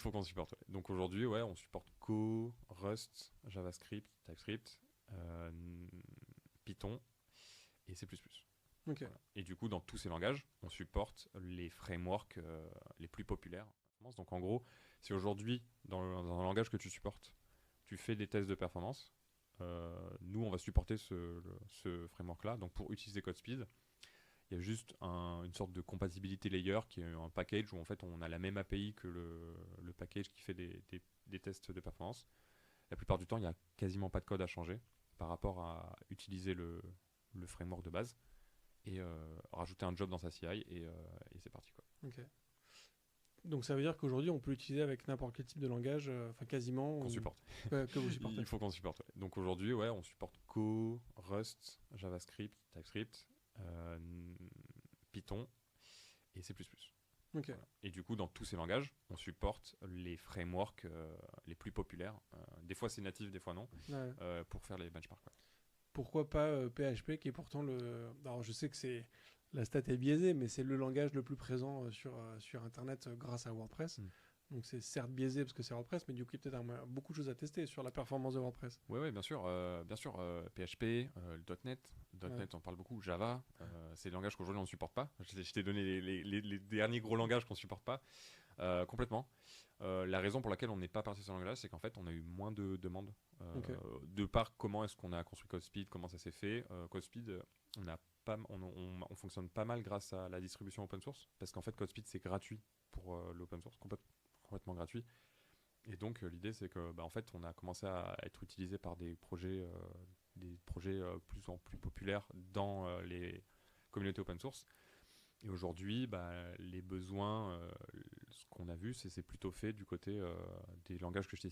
Il faut qu'on supporte. Ouais. Donc aujourd'hui, ouais, on supporte Go, Rust, JavaScript, TypeScript, euh, Python et C++. Ok. Voilà. Et du coup, dans tous ces langages, on supporte les frameworks les plus populaires. Donc en gros, si aujourd'hui, dans un langage que tu supportes, tu fais des tests de performance, nous, on va supporter ce framework-là. Donc pour utiliser CodeSpeed, il y a juste une sorte de compatibility layer qui est un package où en fait on a la même API que le package qui fait des tests de performance. La plupart du temps, il n'y a quasiment pas de code à changer par rapport à utiliser le framework de base et rajouter un job dans sa CI et c'est parti quoi. Ok. Donc ça veut dire qu'aujourd'hui, on peut l'utiliser avec n'importe quel type de langage, enfin quasiment, Qu'on supporte. ouais, que vous supportez. Il faut qu'on supporte. Ouais. Donc aujourd'hui, ouais, on supporte Go, Rust, JavaScript, TypeScript, euh, Python et C++. Ok. Voilà. Et du coup, dans tous ces langages, on supporte les frameworks les plus populaires. Des fois, c'est natif, des fois non, Ouais. pour faire les benchmarks. Ouais. Pourquoi pas PHP qui est pourtant le. Alors je sais que c'est la stat est biaisée, mais c'est le langage le plus présent sur Internet grâce à WordPress. Hmm. Donc c'est certes biaisé parce que c'est WordPress, mais du coup il y a peut-être beaucoup de choses à tester sur la performance de WordPess. Ouais, ouais, bien sûr, PHP, le .NET, Ouais. .NET on parle beaucoup, Java, c'est des langages qu'aujourd'hui on ne supporte pas. Je t'ai donné les derniers gros langages qu'on ne supporte pas, complètement. La raison pour laquelle on n'est pas parti sur ce langage, c'est qu'en fait on a eu moins de demandes. Ok. De par comment est-ce qu'on a construit CodeSpeed, comment ça s'est fait. CodeSpeed, on a pas, on fonctionne pas mal grâce à la distribution open source, parce qu'en fait CodeSpeed c'est gratuit pour l'open source, complètement gratuit. Et donc l'idée c'est que en fait on a commencé à être utilisé par des projets plus en plus populaires dans les communautés open source. Et aujourd'hui, les besoins, ce qu'on a vu, c'est plutôt fait du côté des langages que je t'ai